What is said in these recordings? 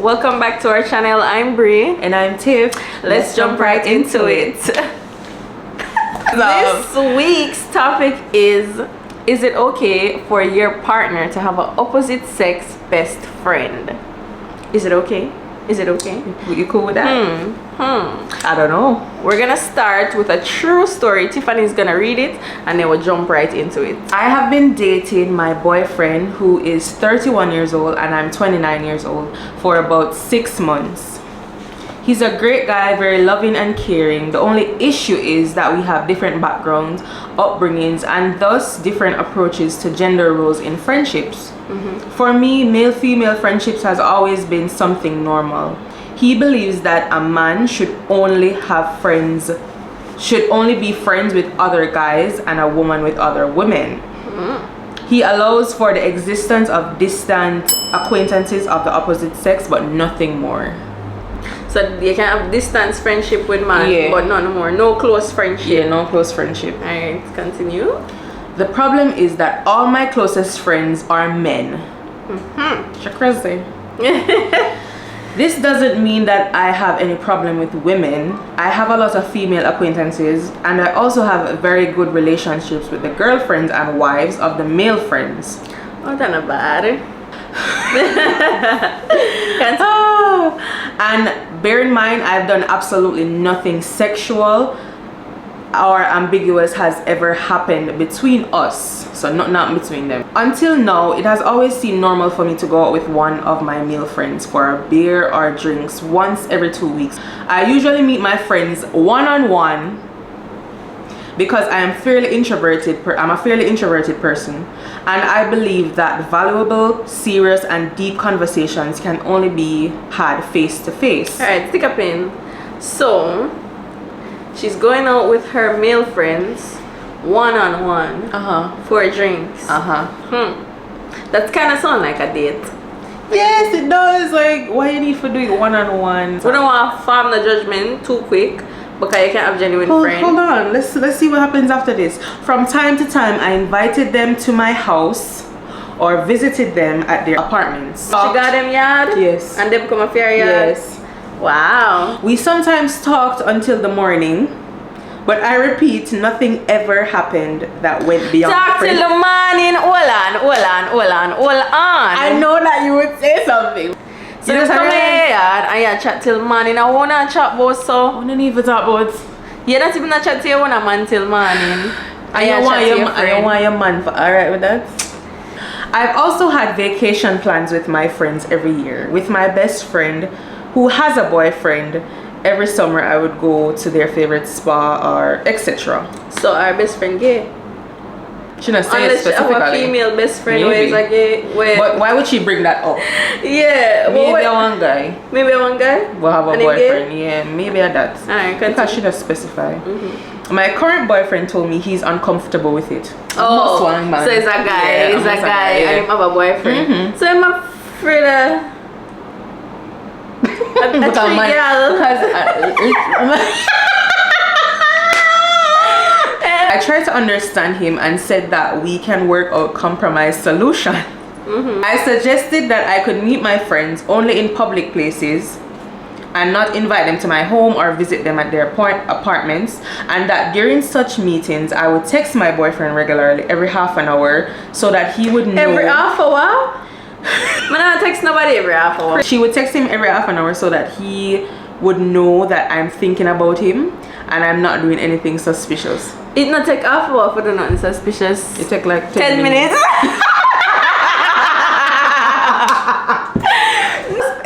Welcome back to our channel. I'm Bree. And I'm Tiff. Let's jump right into it. This week's topic is it okay for your partner to have an opposite sex best friend? Is it okay? Is it okay? You cool with that? I don't know. We're gonna start with a true story. Tiffany's gonna read it and then we'll jump right into it. I have been dating my boyfriend, who is 31 years old and I'm 29 years old, for about 6 months. He's a great guy, very loving and caring. The only issue is that we have different backgrounds, upbringings, and thus different approaches to gender roles in friendships. For me, male-female friendships has always been something normal. He believes that a man should only be friends with other guys and a woman with other women. He allows for the existence of distant acquaintances of the opposite sex, but nothing more. So you can have distance friendship with man, but no more. No close friendship. Yeah, no close friendship. Alright, continue. The problem is that all my closest friends are men. Crazy. This doesn't mean that I have any problem with women. I have a lot of female acquaintances, and I also have very good relationships with the girlfriends and wives of the male friends. Oh, that's not bad. And bear in mind, I've done absolutely nothing sexual or ambiguous has ever happened between us, so not between them. Until now, it has always seemed normal for me to go out with one of my male friends for a beer or drinks once every 2 weeks. I usually meet my friends one-on-one because I'm a fairly introverted person, and I believe that valuable, serious, and deep conversations can only be had face to face. All right, stick a pin. So she's going out with her male friends one-on-one for drinks. That's kind of sound like a date. Yes, it does. Like, why you need to do it one-on-one? We don't want to form the judgment too quick, because you can't have genuine friends. Hold on, let's see what happens after this. From time to time, I invited them to my house or visited them at their apartments. She got them yard? Yes. And them come up your yard? Yes. Wow. We sometimes talked until the morning, but I repeat, nothing ever happened that went beyond talk till the morning. Hold on. I know that you would say something. So you come here and you chat till morning. I wanna chat about so. I don't even talk about. You're not even a chat to your one man till morning. I don't want your man for alright with that. I've also had vacation plans with my friends every year. With my best friend, who has a boyfriend, every summer I would go to their favorite spa or etc. So our best friend gay? She not say unless specifically. Unless she have a female best friend who is a gay. But why would she bring that up? Yeah. Maybe one guy. Maybe one guy? Will have a boyfriend. Yeah, maybe that. Alright, because she does specify. My current boyfriend told me he's uncomfortable with it. Oh, so it's a guy. Yeah, he's a guy and he have a boyfriend. So I'm afraid of I tried to understand him and said that we can work out compromise solution. I suggested that I could meet my friends only in public places and not invite them to my home or visit them at their apartments, and that during such meetings I would text my boyfriend regularly every half an hour so that he would know. Every half hour? I'm not text nobody every half hour. She would text him every half an hour so that he would know that I'm thinking about him and I'm not doing anything suspicious. It not take half hour for do nothing suspicious. It take like 10 minutes.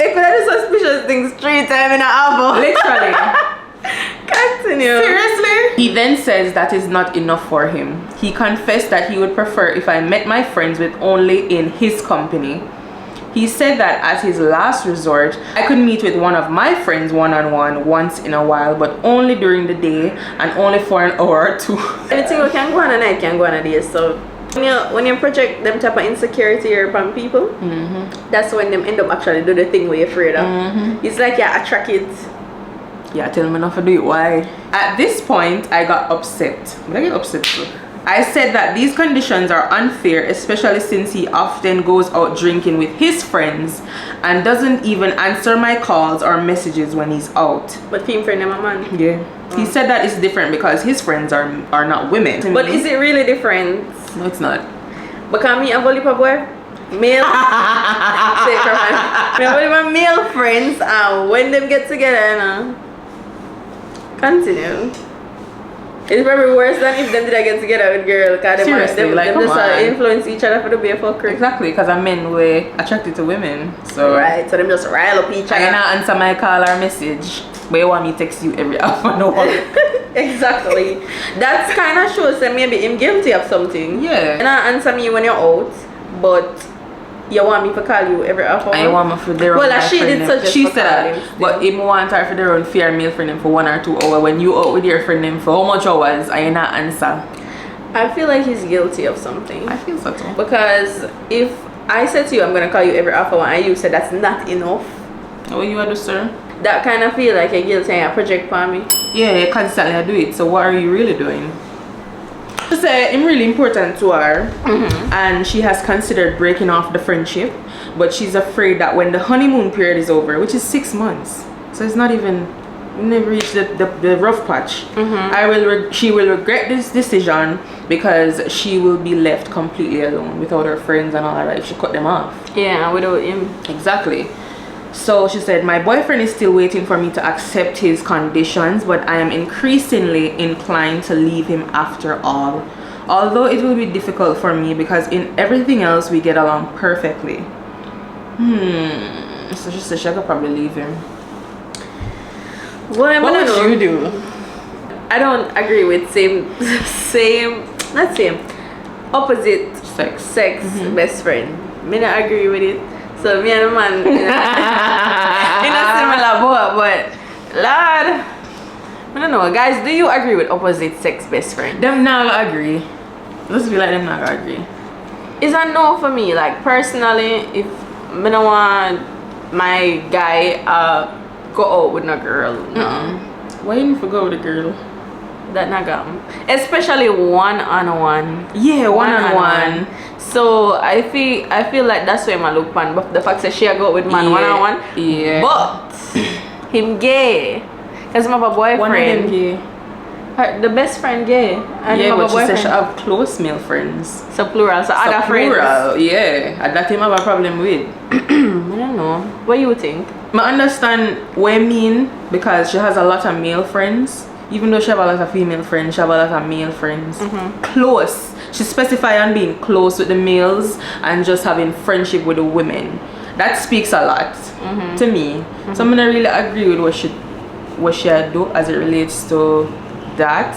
It could have suspicious things 3 times in an hour. Literally. Continue. Seriously? He then says that is not enough for him. He confessed that he would prefer if I met my friends with only in his company. He said that as his last resort, I could meet with one of my friends one-on-one once in a while, but only during the day and only for an hour or two. Anything you can go on a night can go on a day. So when you project them type of insecurity upon people, that's when them end up actually do the thing where you're afraid of. It's like you attract it. Yeah, tell me not to do it. Why? At this point, I got upset. But I get upset too. I said that these conditions are unfair, especially since he often goes out drinking with his friends and doesn't even answer my calls or messages when he's out. But him friend him a man. Yeah. He said that it's different because his friends are not women. But is it really different? No, it's not. Because me have only a boy, male. Say for man. Me have only my male friends, and when them get together, continue. It's probably worse than if them did get together with girl. Cause Seriously, them just influence each other for the be a fucker. Exactly, because men were attracted to women. So right, so them just rile up each other. I cannot answer my call or message, but you want me to text you every half an hour. Exactly. That's kind of shows that maybe him guilty of something. Yeah. And I answer me when you're out, but you want me to call you every half hour. I want me for their own. Well, she did suggest. She said that, but him want her for their own fair male friend them for 1 or 2 hours. When you out with your friend them for how much hours, I not answer. I feel like he's guilty of something. I feel so too. Because if I said to you, I'm gonna call you every half hour, and you said that's not enough. What you do, sir? That kind of feel like you're guilty and a project for me. Yeah, you constantly do it. So what are you really doing? She said I'm really important to her, and she has considered breaking off the friendship, but she's afraid that when the honeymoon period is over, which is 6 months, so it's not even, we never reached the rough patch. She will regret this decision because she will be left completely alone without her friends and all that if she cut them off. Yeah, without him. Exactly. So she said, my boyfriend is still waiting for me to accept his conditions, but I am increasingly inclined to leave him after all. Although it will be difficult for me because in everything else we get along perfectly. So she said she could probably leave him. What would you do? I don't agree with opposite sex best friend. Me not agree with it. So me and the man in a similar boat, but Lord, I don't know, guys. Do you agree with opposite sex best friend? Them not gonna agree. Let's be like them not gonna agree. It's a no for me. Like personally, if me don't want my guy go out with no girl, no. Why you need to go with a girl? That not gum. Especially one-on-one. Yeah, one-on-one. So I feel like that's why I look pan. But the fact that she go with man one-on-one. Yeah. But him gay. Cause I have a boyfriend. One of them gay. The best friend gay. And yeah, but she said she have close male friends. So plural. So other plural, friends. yeah. And that him have a problem with. I don't know. What you think? I understand what I mean because she has a lot of male friends. Even though she have a lot of female friends, she have a lot of male friends. Close. She specified on being close with the males and just having friendship with the women. That speaks a lot to me. So I'm gonna really agree with what she do as it relates to that.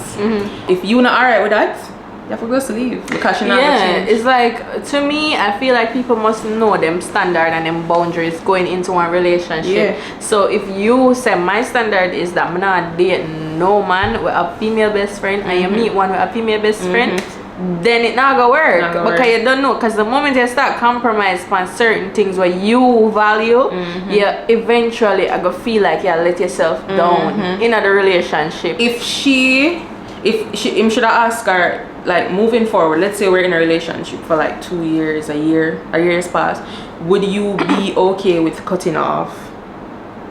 If you not alright with that, you have to go to leave because you're not gonna change. It's like, to me, I feel like people must know them standard and them boundaries going into one relationship. So if you say my standard is that I'm not dating no man with a female best friend and you meet one with a female best friend, then it not gonna work because you don't know. Because the moment you start compromise on certain things where you value, you eventually are gonna feel like you let yourself down in the relationship. If him should have asked her, like, moving forward, let's say we're in a relationship for like 2 years, a year has passed, would you be okay with cutting off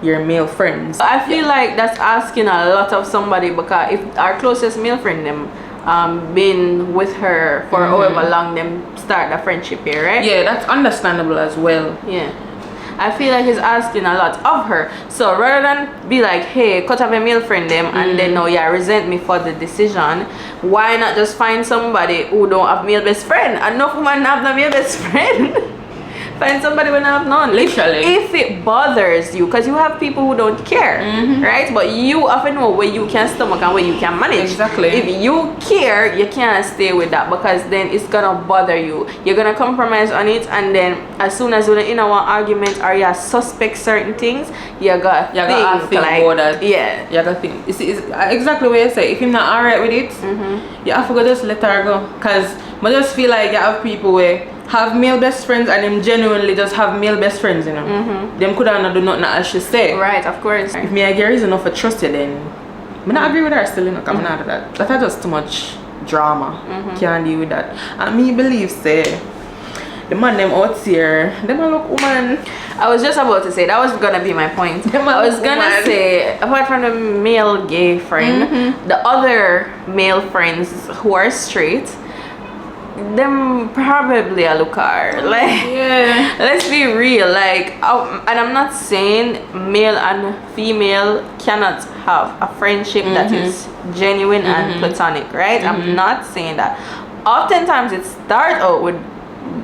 your male friends? I feel like that's asking a lot of somebody because if our closest male friend them been with her for however long them start the friendship here, right? Yeah, that's understandable as well. Yeah. I feel like he's asking a lot of her. So rather than be like, hey, cut off a male friend them and then no, yeah, resent me for the decision, why not just find somebody who don't have male best friend? Enough women have no male best friend. Find somebody when I have none. Literally. If it bothers you, because you have people who don't care, right? But you often know where you can stomach and where you can manage. Exactly. If you care, you can't stay with that because then it's gonna bother you. You're gonna compromise on it, and then as soon as you're in an argument or you suspect certain things, you gotta think like, about that. Yeah. You gotta think. It's exactly what you say. If you're not alright with it, you have to go just let her go. Because I just feel like you have people where have male best friends and them genuinely just have male best friends, you know. Them could not do nothing as she say. Right, of course. If me I get reason enough to trust you, then I not agree with her still, you know, because I'm not that. That's just too much drama. Can't deal with that. And me believe say the man them out here, them a look woman. I was just about to say that was gonna be my point. I was gonna say, apart from the male gay friend, the other male friends who are straight, them probably a looker. Like, let's be real. Like, and I'm not saying male and female cannot have a friendship that is genuine and platonic, right? I'm not saying that. Oftentimes it starts out with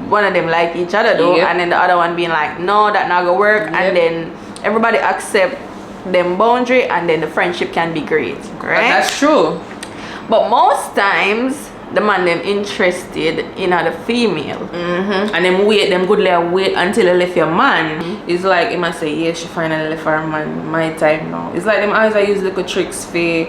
one of them like each other though, and then the other one being like, no, that not gonna work, and then everybody accept them boundary, and then the friendship can be great, right? That's true. But most times the man them interested in the female, and them wait until they left your man. It's like he must say, yeah, she finally left her man, my time now. It's like them always I use little tricks for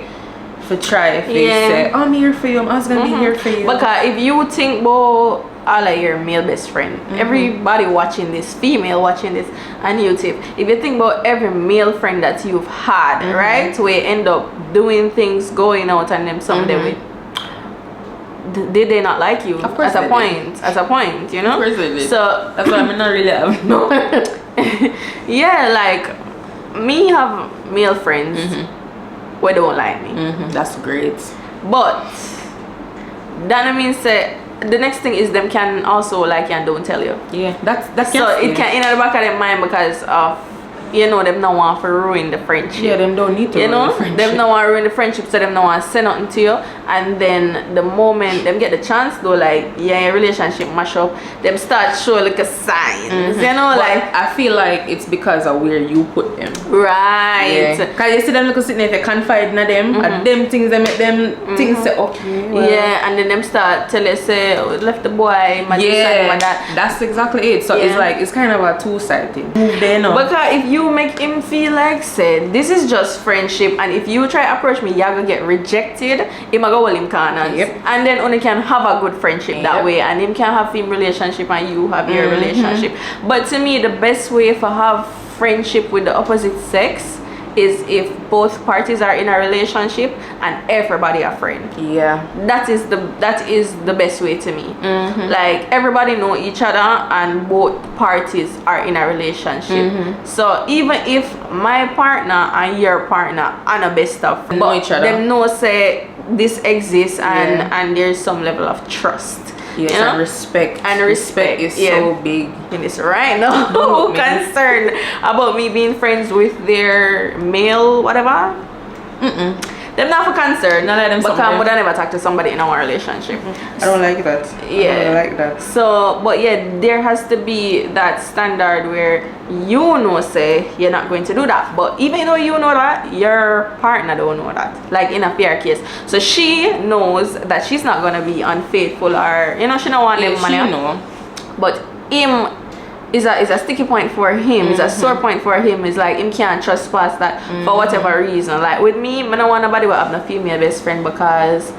try if they say, oh, I'm here for you, I was gonna be here for you. Because if you think about all of your male best friend, everybody watching this, female watching this, and you Tiff, if you think about every male friend that you've had, right, where you end up doing things, going out, and them someday with, did they not like you? Of course at a point, you know? Of course they did. So that's why I'm not really have no. yeah, like me have male friends who don't like me. That's great. But that means that the next thing is them can also like you and don't tell you. Yeah, that's so it can in the back of their mind because of, you know, them not want to ruin the friendship. Yeah, them don't need to, you know, ruin the friendship. Them not want to ruin the friendship, so them not want to say nothing to you. And then the moment them get the chance though, like, yeah, your relationship mash up, them start show like a signs, you know, but like, I feel like it's because of where you put them. Right. Because you see them look sitting there, if you confide in them, and them things they make them things say, okay, well. Yeah, and then them start tell you, say, oh, left the boy, that's exactly it. So it's like, it's kind of a two-side thing. Because if you make him feel like, say, this is just friendship, and if you try approach me, you're gonna get rejected, him go hold him corners. And then only can have a good friendship that way, and him can have him relationship and you have your relationship. But to me, the best way for have friendship with the opposite sex is if both parties are in a relationship and everybody a friend. That is the best way to me. Like, everybody know each other and both parties are in a relationship. So even if my partner and your partner are the best of friends, know each other, them know say this exists and there's some level of trust. Yes, you know? And respect. And respect is so big in this right now. Who concerned about me being friends with their male whatever? Them not for concern. None of them. But I would never talk to somebody in our relationship. I don't like that. Yeah, I don't like that. So, but yeah, there has to be that standard where you know, say you're not going to do that. But even though you know that, your partner don't know that. Like in a fair case, so she knows that she's not gonna be unfaithful, or you know, she don't want them money. She know. But him is a sticky point for him. It's a sore point for him. It's like him can't trespass that for whatever reason. Like with me, I don't want nobody to have no female best friend because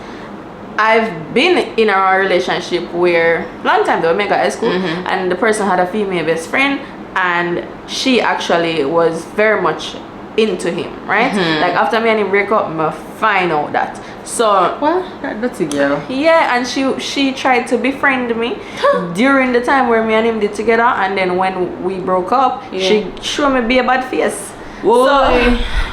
I've been in a relationship where long time though, mega high school, and the person had a female best friend, and she actually was very much into him, right? Like after me and him break up, I find out that. So well, that's a girl. Yeah, and she tried to befriend me during the time where me and him did together, and then when we broke up, she showed me be a bad face. Whoa. So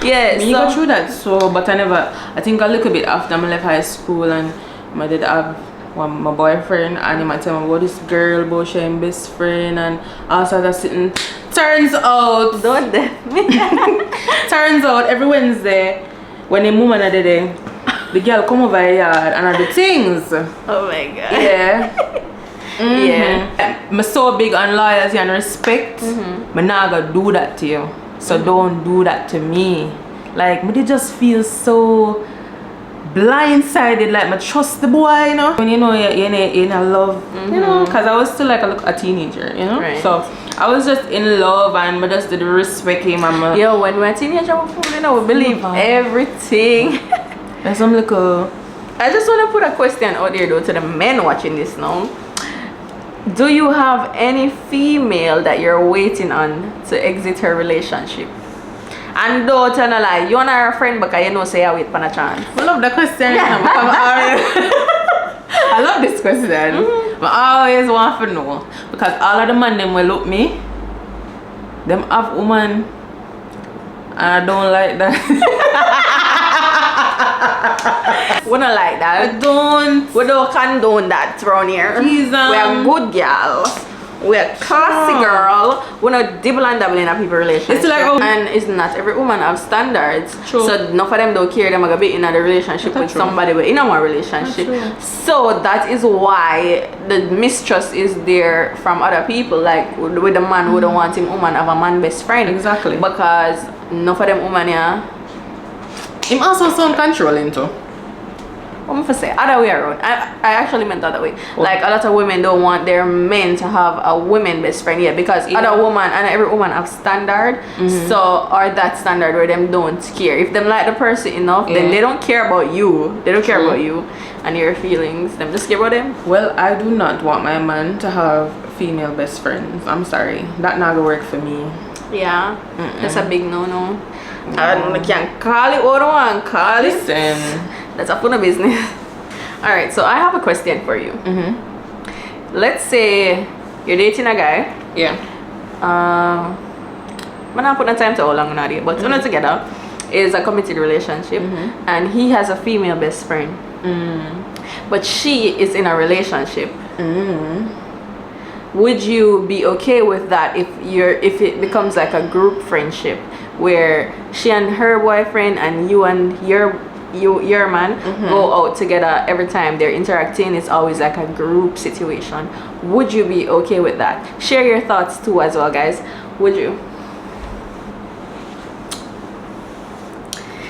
yeah, you go through that. So but I think a little bit after I left high school, and I did have my boyfriend, and he might tell me about this girl, about she and best friend, and also that sitting. Turns out turns out every Wednesday when the woman are there, the girl come over here and are the things. Oh my god. Yeah. Yeah. I'm so big on loyalty and respect. I'm not gonna do that to you. So don't do that to me. Like, me just feel so blindsided, like I trust the boy, you know. When you know you're in love, you know, because I was still like a teenager, you know. Right. So I was just in love, and I just did respect him. Yo, when we're a teenager, we believe everything. There's some little. I just want to put a question out there though to the men watching this now. Do you have any female that you're waiting on to exit her relationship? And don't tell no lie, you're not her friend because you know say I wait for a chance. I love the question. I love this question. But I always want to know. Because all of the men them will look me. Them have woman. And I don't like that. We don't like that. I don't. We don't condone that around here. Jesus. We are good girls. We are classy girl. We're not dibble and dabble in a people relationship. It's like, and it's not every woman have standards. True. So enough of them don't care them gonna be in a relationship with somebody with in a more relationship. So that is why the mistrust is there from other people. Like with the man who don't want him woman have a man best friend. Exactly. Because enough of them woman him also sound controlling too. I'm for say other way around. I actually meant the other way. Like a lot of women don't want their men to have a women best friend yet because other woman and every woman have standard. So or that standard where them don't care. If them like the person enough, then they don't care about you. They don't care about you and your feelings. Them just care about them. Well, I do not want my man to have female best friends. I'm sorry. That not gonna work for me. Yeah. That's a big no-no. I can't call it what I want. Call it. Listen. That's up on a business. Alright, so I have a question for you. Let's say you're dating a guy. Yeah. I'm not putting time to how long we're not here, but we're not together. Is a committed relationship and he has a female best friend. But she is in a relationship. Would you be okay with that if it becomes like a group friendship where she and her boyfriend and you and your man go out together every time they're interacting? It's always like a group situation. Would you be okay with that? Share your thoughts too as well, guys. Would you?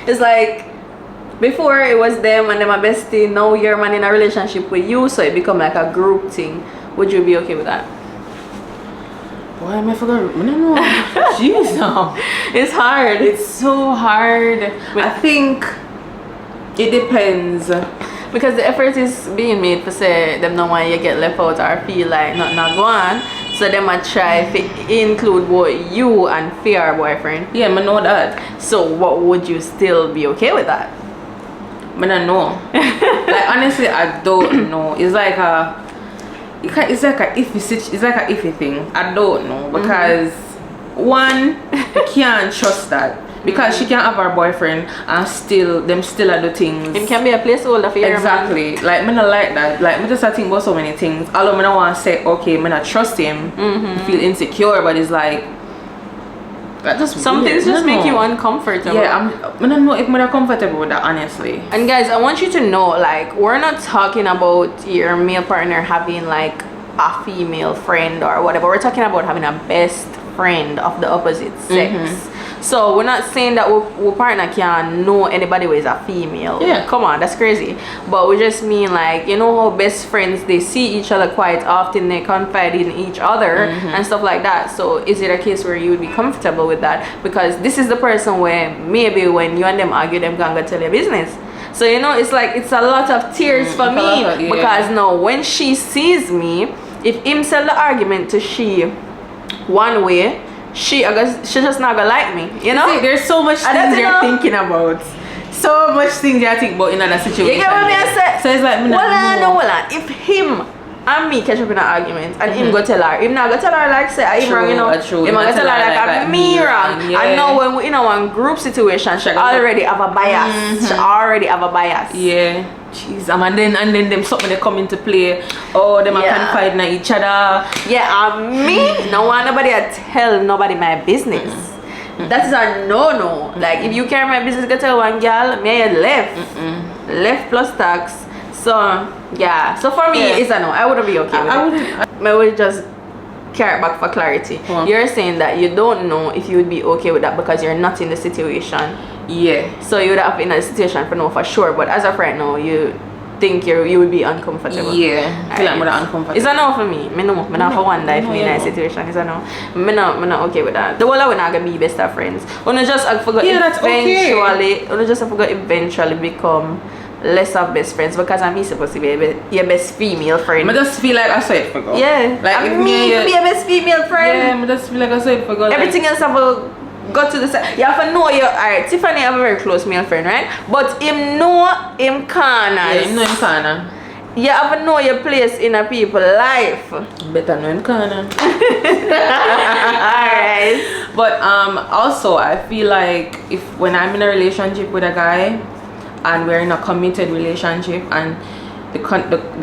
It's like before it was them and them a bestie, now your man in a relationship with you, so it become like a group thing. Would you be okay with that? Why am I forgot? I don't know. Jeez, it's hard. It's so hard. I think it depends. Because the effort is being made for say them no want you get left out or feel like nothing not go on. So them might try to include both you and your boyfriend. Yeah, I know that. So what would you still be okay with that? I don't know. Like honestly, I don't know. It's like a iffy thing. I don't know because one, you can't trust that. Because she can't have her boyfriend and still are the things. It can be a placeholder for your exactly. man. Like, I don't like that. Like, I just think about so many things. Although I don't want to say, okay, I don't trust him. I feel insecure, but it's like, that just some things just make you uncomfortable. Yeah, I don't know if I'm comfortable with that, honestly. And guys, I want you to know, like, we're not talking about your male partner having like a female friend or whatever. We're talking about having a best friend of the opposite sex. So we're not saying that our partner can know anybody who is a female. Yeah. Come on, that's crazy. But we just mean like, you know how best friends, they see each other quite often, they confide in each other and stuff like that. So is it a case where you would be comfortable with that? Because this is the person where maybe when you and them argue, them can go tell your business. So you know, it's like it's a lot of tears for me because now when she sees me, if him sell the argument to she one way, she just not gonna like me, you know. See, there's so much things you're thinking about. So much things you're thinking about in other situations. You get what me I say? So it's like, if him and me catch up in an argument and him go tell her, him not go tell her like say him wrong, you know. Him go tell her like me wrong. I know when we in a one group situation, she already have a bias. She already have a bias. Yeah. Jeez, and then them something they come into play. Oh, them are confiding in each other. Yeah, me no want nobody tell nobody my business. That is a no. Like if you carry my business, go tell one girl, me left plus tax. So yeah. So for me, it's a no. I wouldn't be okay with it. I would just carry it back for clarity. You're saying that you don't know if you would be okay with that because you're not in the situation. Yeah. So you would have been in a situation for know for sure, but as of right now, you think you would be uncomfortable. Yeah. I feel like I'm uncomfortable. It's a no for me. I not for one that if me in a situation. It's a no. I'm not okay with that. The whole we're not gonna be best of friends. Wanna just forgot eventually become less of best friends because I'm supposed to be your best female friend. I just feel like I saw it for go. Yeah. Like if me to be a best female friend. Yeah, I just feel like I saw it for go. Everything else have got to the side. You have to know your alright. Tiffany have a very close male friend, right? But him know him corner. Yeah, him know him corner. you have to know your place in a people's life. Better know him corner. Alright. But also I feel like if when I'm in a relationship with a guy and we're in a committed relationship and the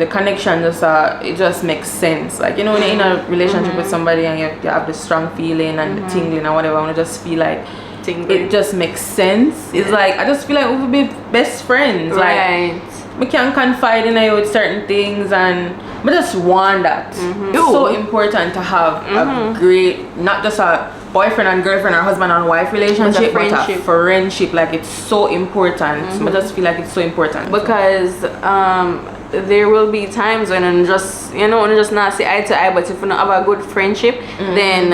connection just it just makes sense. Like, you know, when you're in a relationship with somebody and you have the strong feeling and the tingling or whatever, I want to just feel like it just makes sense. It's like I just feel like we would be best friends. Right. Like we can confide in you with certain things, and I just want that. It's so important to have a great, not just a boyfriend and girlfriend or husband and wife relationship, but a friendship. Like, it's so important. I just feel like it's so important because there will be times when you just not see eye to eye, but if you don't have a good friendship, then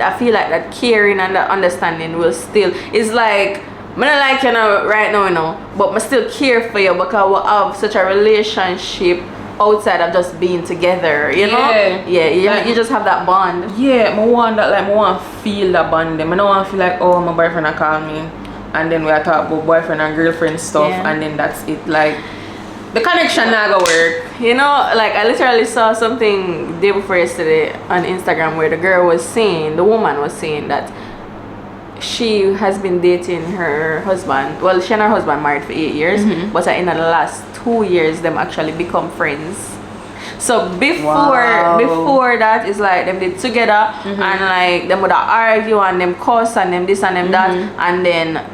I feel like that caring and that understanding will still, it's like I don't like you now right now, you know, but I still care for you because we have such a relationship outside of just being together, you know? Yeah, you just have that bond. Yeah, I want that, like, I want to feel that bond. I don't want to feel like, oh, my boyfriend will call me and then we are talking about boyfriend and girlfriend stuff and then that's it. Like, the connection not gonna work. You know, like, I literally saw something day before yesterday on Instagram where the woman was saying that she has been dating her husband. Well, she and her husband married for 8 years, but in the last 2 years them actually become friends. So before that, it's like them did together and like them would argue and them cuss and them this and them that, and then,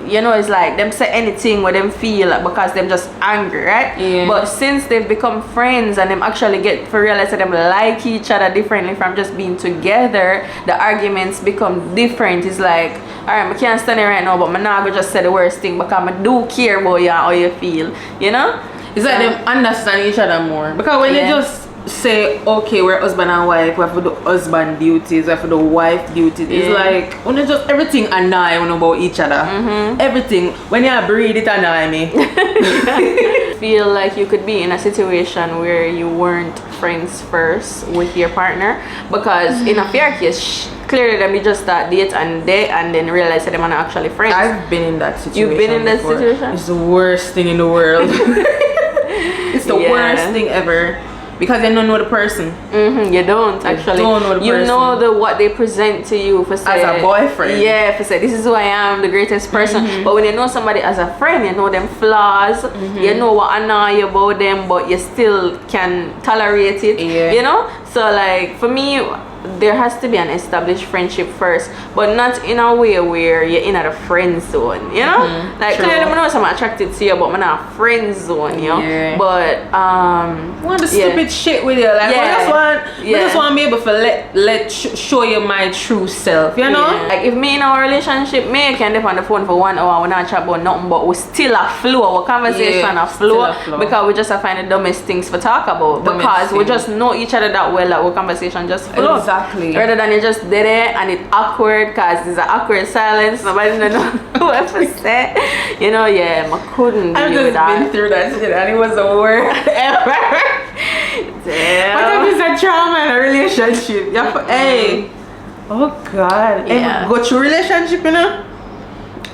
you know, it's like them say anything where them feel because them just angry, right? But since they've become friends and them actually get to realize that them like each other differently from just being together, the arguments become different. It's like, alright, I can't stand it right now, but I'm not gonna just say the worst thing because I do care about you and how you feel, you know? It's like them understand each other more, because when they just say, okay, we're husband and wife, we have to do husband duties, we have to do wife duties, it's like when you just everything annoy you about each other. Everything, when you breathe, it annoy me. Feel like you could be in a situation where you weren't friends first with your partner, because in a fair case, clearly them you just start date and then realize that they're not actually friends. I've been in that situation. You've been in that situation? It's the worst thing in the world. It's the worst thing ever. Because you don't know the person. You don't actually. You don't know the person. You know what they present to you for say, as a boyfriend. Yeah, for say this is who I am, the greatest person. But when you know somebody as a friend, you know them flaws. You know what annoy you about them, but you still can tolerate it. You know. So like for me, there has to be an established friendship first, but not in a way where you're in a friend zone, you know? Like clearly I know I'm attracted to you, but I'm not a friend zone, you know? But want the stupid shit with you, like I just want to be able to show you my true self, you know? Like if me in our relationship, me can dep on the phone for 1 hour, we not chat about nothing, but we still a flow, our conversation a flow, because we just find the dumbest things to talk about, because we just know each other that well that our conversation just flow. Exactly. Rather than you just did it and it's awkward, because it's an awkward silence, nobody don't know what to say. You know, I couldn't do that. I've just been through that shit and it was the worst ever. Damn. What if it's a trauma in a relationship? Hey. Oh God. Go through relationship, you know?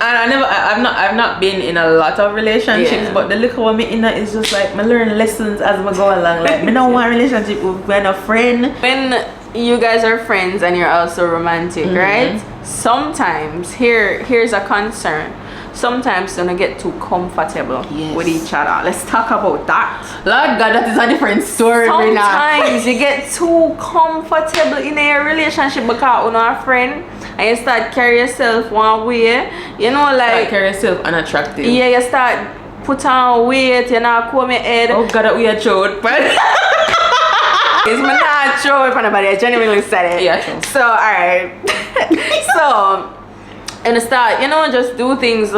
And I've not been in a lot of relationships, but the little one me in it is just like I learn lessons as I go along. Like me don't want a relationship with when a friend. When you guys are friends and you're also romantic, right? Sometimes here's a concern. Sometimes you're gonna get too comfortable with each other. Let's talk about that. Lord God, that is a different story. Sometimes you get too comfortable in a relationship because you're not a friend and you start carry yourself one way. You know, like carry yourself unattractive. Yeah, you start put on weight, you're not comb your head. Oh God, that we are showed. It's not true if anybody, I genuinely said it. Yeah, true. So alright. So and start, you know, just do things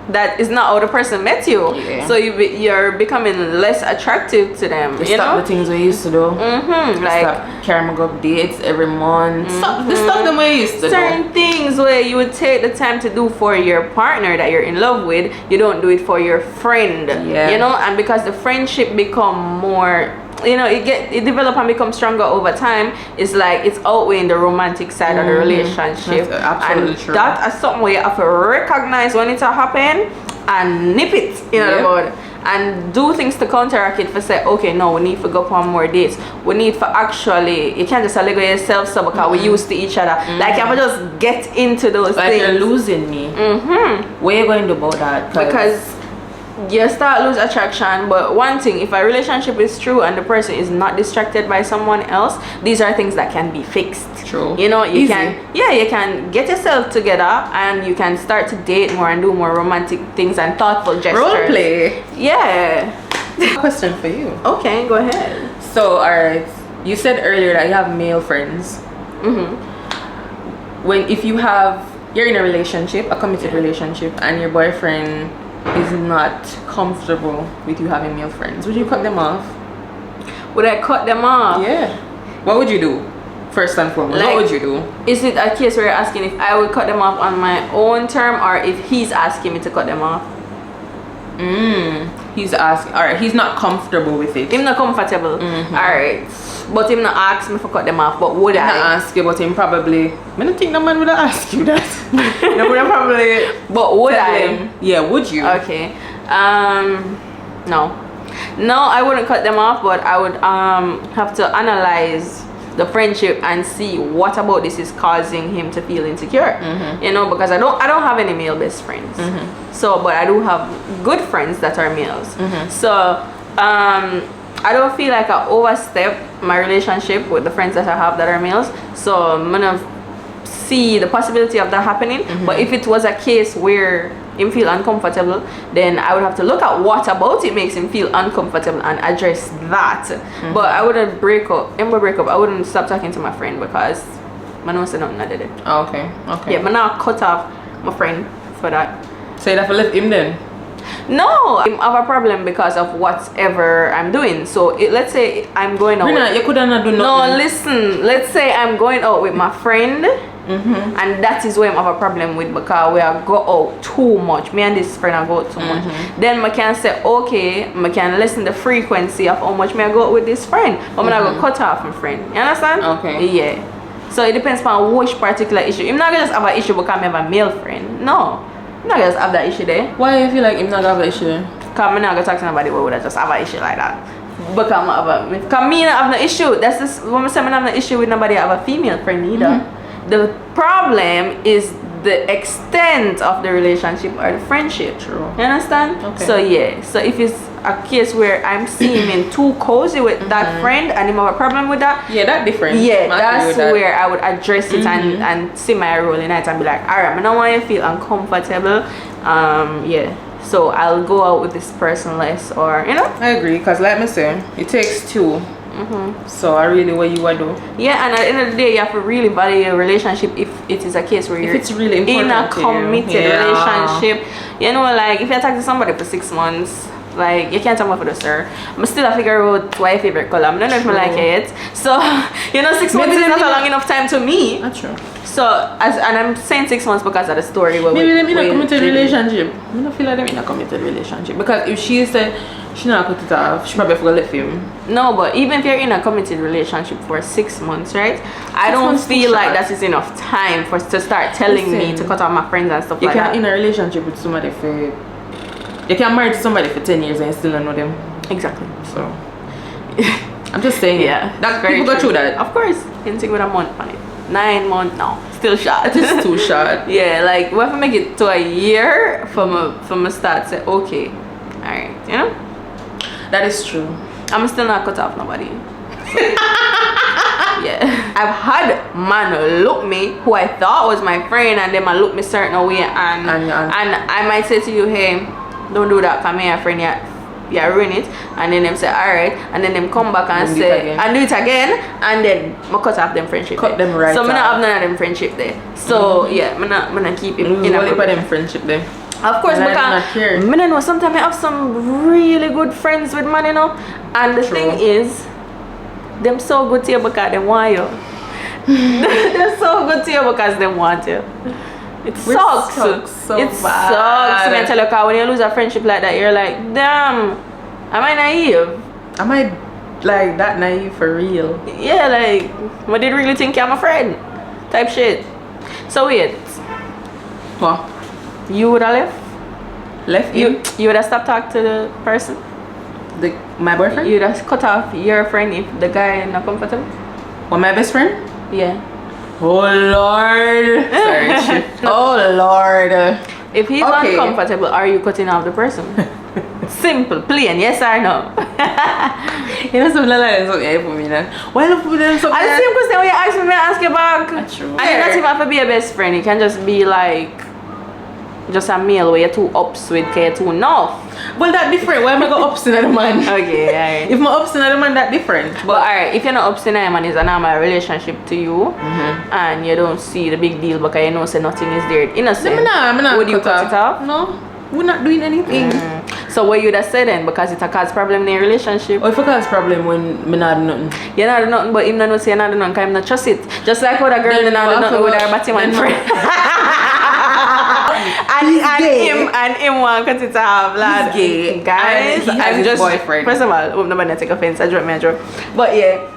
that is not how the person met you. So you're becoming less attractive to them. You stop know? the things we used to do. Like stop carrying go dates every month. Stop the stuff that we used to do. Certain things where you would take the time to do for your partner that you're in love with, you don't do it for your friend. You know, and because the friendship become more, you know, it develop and become stronger over time. It's like it's outweighing the romantic side of the relationship. That's absolutely true. That is something where you have to recognize when it happen and nip it, you know, and do things to counteract it for say, okay, no, we need to go on more dates. We need for actually, you can't just let go yourself so because we used to each other. Like, you have to just get into those like things. you're losing me. What are you going to do about that? Because you start lose attraction. But one thing, if a relationship is true and the person is not distracted by someone else, these are things that can be fixed. True. You know, you Easy. you can get yourself together and you can start to date more and do more romantic things and thoughtful gestures. Role play. Yeah. Question for you. Okay, go ahead. So, alright, you said earlier that you have male friends. If you're in a relationship, a committed relationship, and your boyfriend is not comfortable with you having male friends, would you cut them off? Would I cut them off? Yeah. What would you do? First and foremost, Like, what would you do? Is it a case where you're asking if I would cut them off on my own term or if he's asking me to cut them off? He's asking. Alright, he's not comfortable with it. Him not comfortable. Alright. But him not ask me to cut them off. But would I I? ask you, but him probably. I don't think no man would ask you that. No, would probably. But would tell I? him. Yeah, would you? Okay. No, I wouldn't cut them off, but I would have to analyze the friendship and see what about this is causing him to feel insecure. You know, because I don't have any male best friends. So, but I do have good friends that are males. So I don't feel like I overstep my relationship with the friends that I have that are males. So I'm gonna see the possibility of that happening. But if it was a case where him feel uncomfortable, then I would have to look at what about it makes him feel uncomfortable and address that. But I wouldn't break up. I wouldn't stop talking to my friend because I know say nothing I did it. Okay. Yeah, but now cut off my friend for that. So you'd have to leave him then? No, I have a problem because of whatever I'm doing. So let's say I'm going out. Brena, you couldn't do nothing. No, listen. Let's say I'm going out with my friend. And that is where I have a problem with because we are go out too much. Me and this friend I go out too much. Then I can say, okay, I can lessen the frequency of how much I go out with this friend. But I go cut off my friend. You understand? Okay. Yeah. So it depends on which particular issue. I'm not gonna just have an issue because I have a male friend. No. I'm not gonna just have that issue there. Why do you feel like I'm not gonna have that issue? Because I'm not gonna talk to nobody who would just have an issue like that. Because me not have no issue. That's just when I say I have no issue with nobody. I have a female friend either. The problem is the extent of the relationship or the friendship. True. You understand? Okay. So yeah. So if it's a case where I'm seeing him too cozy with that friend and him have a problem with that. Yeah, that's different. Yeah, that's where I would address it and see my role in it and be like, alright, I don't want you to feel uncomfortable. Yeah. So I'll go out with this person less, or you know. I agree, because like I say, it takes two. So I really what you want to do. Yeah, and at the end of the day, you have to really value your relationship if it is a case where you're it's really important in a committed relationship. You know, like if you talk to somebody for 6 months, like you can't talk about the sir. I'm still a figure out my favorite color. I don't know if I like it. So you know, 6 months is not a long enough time to me. That's true. So and I'm saying 6 months because of the story. Where maybe them in a committed relationship. I don't feel like them in a committed relationship, because if she said she not cut it off, she probably forgot to leave him. No, but even if you're in a committed relationship for 6 months, right? I don't feel like that is enough time for to start telling me to cut off my friends and stuff like that. You can't in a relationship with somebody for. You can marry to somebody for 10 years and you still don't know them. Exactly. So I'm just saying. Yeah, that people go through that. Of course, can take with a month on it. 9 months, no, still short. It's too short. Yeah, like we have to make it to a year from a start. Say okay, all right, you know. That is true. I'm still not cut off nobody. Yeah, I've had man look me who I thought was my friend, and then man look me certain way, and I might say to you, hey, don't do that, come here, friend, yeah, ruin it. And then them say alright, and then them come back and say and do it again, and then I cut off them friendship. Cut them right. So I not have none of them friendship there. So yeah, I'm not keep it in a them friendship there. Of course, because I don't know, sometimes I have some really good friends with man, you know. And the thing is, them so good to you because they want you. They're so good to you because they want you. It sucks. So it sucks. Me tell you, because when you lose a friendship like that, you're like, damn, am I naive? Am I like that naive for real? Yeah, like, I did really think I'm a friend type shit. So wait. What? You would have left? Left You him. you would have stopped talking to the person. My boyfriend? You would have cut off your friend if the guy not comfortable. Or my best friend? Yeah. Oh Lord. Sorry. Oh Lord. If he's Okay. uncomfortable, are you cutting off the person? Simple, plain, yes or no? You know something like something you put me now. Why you put them something? And the same question when you ask me, I ask you back. True. And it doesn't even have to be a best friend. It can just be like just a meal where you're too ups with, you're too no. Well, that different. Why am I go obstinate the man? Okay, alright. If my obstinate the man, that different. But alright, if you're not obstinate man, it's a normal relationship to you, and you don't see the big deal because you know say nothing is there. Innocent. I'm not Would you cut it off? No, we're not doing anything. So what you'd have said then, because it a cause problem in your relationship. Or if I cause problem when me not do nothing. You're not do nothing, but him not know say you're not do nothing because him not trust it. Just like what a girl Then not do what nothing with her about- Batman then friend. and him want cut it off, lad. He's gay. Guys, And he has I'm his just boyfriend. First of all, hope nobody take offense. I drop me a joke. But yeah,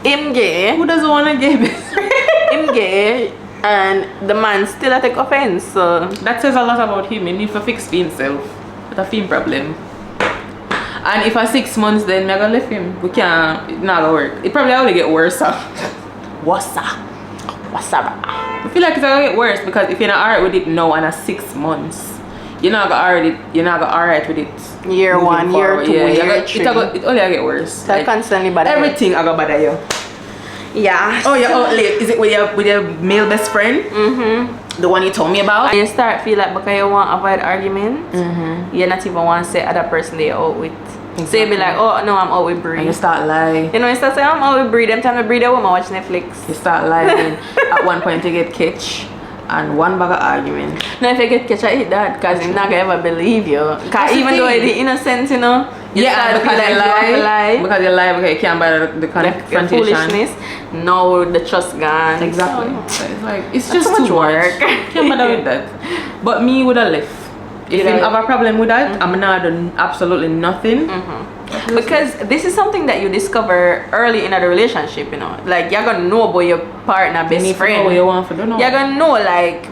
him gay. Who doesn't want to get best friend? Him gay, and the man still a take offense. So That says a lot about him. He needs to fix himself. That's a film problem. And if for 6 months, then I'm gonna leave him. We can't. It's not gonna work. It probably only get worse. what's up? I feel like it's gonna get worse because if you're not alright with it now and 6 months, you're not gonna alright with it. Year moving 1, year forward. 2, Yeah, year 3. it only gonna get worse. So constantly bad. Everything I got bother you. Yeah. Oh, you're out late. Is it with your male best friend? The one you told me about? And you start feel like because you want to avoid argument, you not even want to say other person they out with. Exactly. So you be like, oh no, I'm out with Bree. And you start lying. You know, you start saying I'm out with Bree. Them time I Bree, they woman watch Netflix. You start lying. At one point you get catch and one bag of argument. Now if you get catch, I hit that because he's not gonna ever believe you. Because That's the even though thing. it's innocent, you know, you Yeah, start because feel you like you lie. Because you lie because you can't buy the the confrontation. foolishness. No, the trust gone. Exactly. So, So it's like it's That's just too much too work. much. Can't bother with that. But me would have left. If you have a problem with that, I'm not doing absolutely nothing. because this is something that you discover early in a relationship, you know. Like you're gonna know about your partner, You best need to know friend. what you want for do now. You're gonna know, like,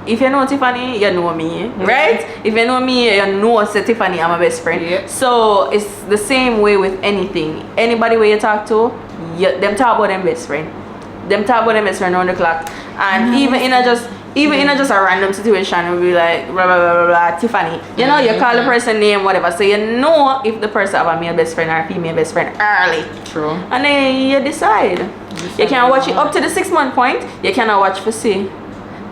if you know Tiffany, you know me, right? If you know me, you know say Tiffany, I'm my best friend. Yeah. So it's the same way with anything. Anybody where you talk to, them talk about them best friend. Them talk about them best friend around the clock. And even in a just a random situation, we'll be like blah blah blah blah, blah Tiffany. You know, you call the person name, whatever. So you know if the person have a male best friend or a female best friend early. True. And then you decide. You can watch it up to the 6 month point. You cannot watch for see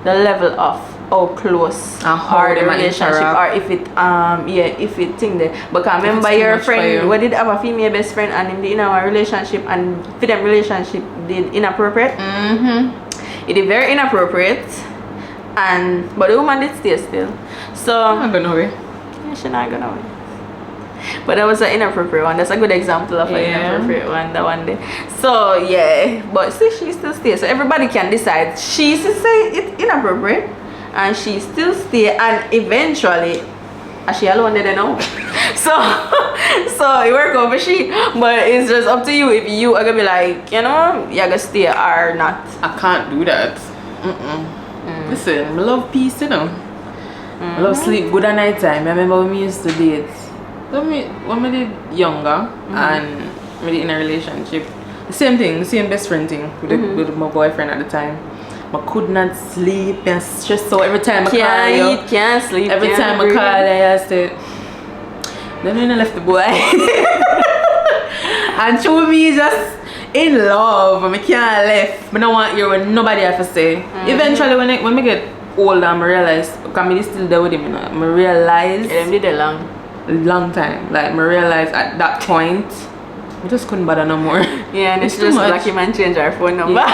the level of how close And how or the they might relationship, interact. or if it if it thing there. Because remember too your much for friend you. we did have a female best friend and in the in our relationship and for them relationship did inappropriate. It is very inappropriate, and but the woman did stay still. So I'm gonna know it. yeah, she not gonna win. But that was an inappropriate one. That's a good example of an Yeah. inappropriate one that one day. So yeah, but see, she still stays. So everybody can decide. She still say it's inappropriate, and she still stay, and eventually, she alone they know. So it work over she. But it's just up to you if you are gonna be like, you know, you're gonna stay or not. I can't do that. Listen, I love peace, you know. I love sleep good at night time. I remember when we used to date. When we did younger and we did in a relationship, the same thing, the same best friend thing with my boyfriend at the time. I could not sleep and stressed out every time I call Can't you. eat, can't sleep. Every can't time I breathe. call you, I said, then when I left the boy. And show me just in love. I can't left. I don't want you with nobody have to say. Eventually when I get older, I realize, because I'm still there with him, you know, I realize Yeah, them did it long. long time. Like I realized at that point, I just couldn't bother no more. Yeah, and it's too just much. block him and change our phone number.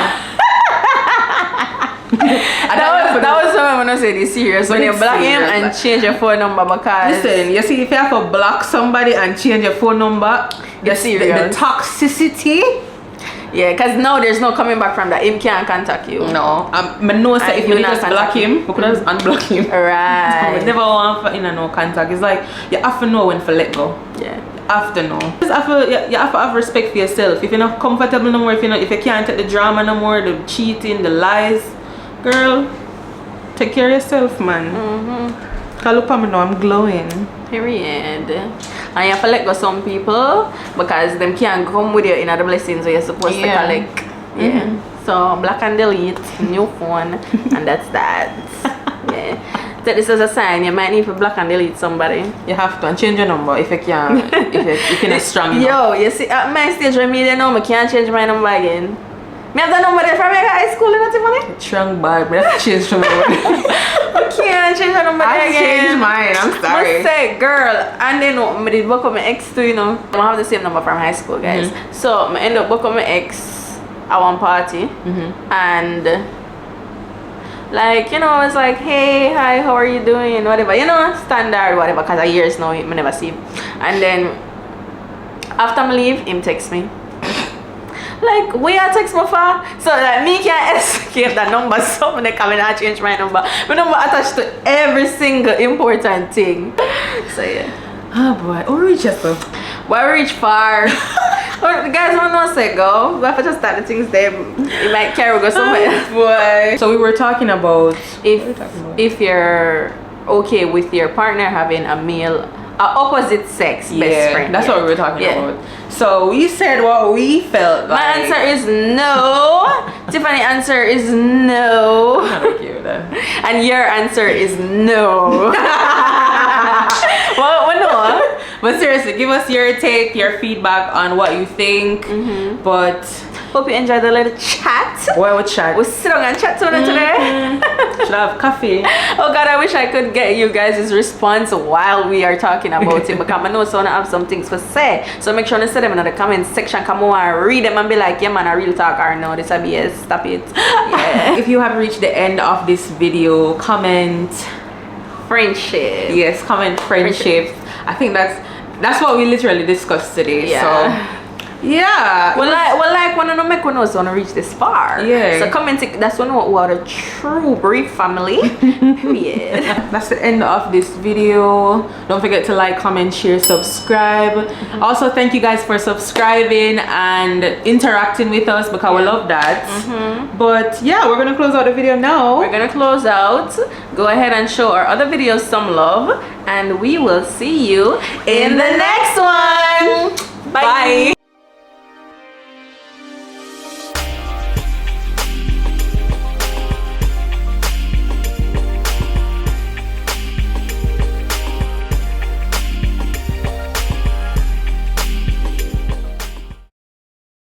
And that was something when I say this serious. But When you it's block him serious, and like- change your phone number because Listen, you see, if you have to block somebody and change your phone number, the serious. toxicity. yeah, because now there's no coming back from that. Him can't contact you. No, I know that And if you you not just block contact him, we could just unblock him. I Right. never want for in and no contact. It's like you have to know when to let go. Yeah. You have to know. You have to have respect for yourself. If you're not comfortable no more, if you can't take the drama no more, the cheating, the lies, girl, Take care of yourself, man. Look at me now, I'm glowing. Period. And you have to let go some people because them can't come with you in the blessings where you're supposed to collect. Yeah. So block and delete, new phone, and that's that. Yeah. Take this as a sign. You might need to block and delete somebody. You have to, and change your number if you can. if you're not strong enough. Yo, you see, at my stage when me know I can't change my number again. Me have the number there from high school, you know what I mean? Strong bad, but I have to change from I can't change my number there again. I changed mine, I'm sorry. Must say, girl, and then I did book up my ex too, you know. I have the same number from high school, guys. So I end up book up my ex at one party, and like, you know, it's like, hey, hi, how are you doing, whatever, you know, standard, whatever, because I years now I never see him. And then after I leave, him text me like, where you text me for? So like me can't escape that number, so when they come in I change my number attached to every single important thing. So yeah. Oh boy, or reach us though. Well, reach far. Guys, I don't know say go. We have to just start the things there. It might carry go somewhere else. Boy. So we were talking about if you're okay with your partner having a male opposite sex best friend. That's what we were talking about. So we said what we felt like. My answer is no. Tiffany's answer is no. I'm not okay with that. And your answer is no. Well, no. But seriously, give us your take, your feedback on what you think. But hope you enjoyed the little chat. Why would chat? We'll sit down and chat today. Should I have coffee? Oh God, I wish I could get you guys' response while we are talking about it, because I know so I have some things to say. So make sure to say them in the comment section. Come on and read them and be like, yeah man, a real talk or no, this a BS, stop it. Yeah. If you have reached the end of this video, comment friendship. Yes, comment friendship. I think that's what we literally discussed today. Yeah. So yeah. Well, like when I make one knows wanna reach this far. Yeah. So comment. That's when we are a true brief family. Period. That's the end of this video. Don't forget to like, comment, share, subscribe. Also, thank you guys for subscribing and interacting with us, because we love that. But yeah, we're gonna close out the video now. We're gonna close out. Go ahead and show our other videos some love, and we will see you in the next one. Bye.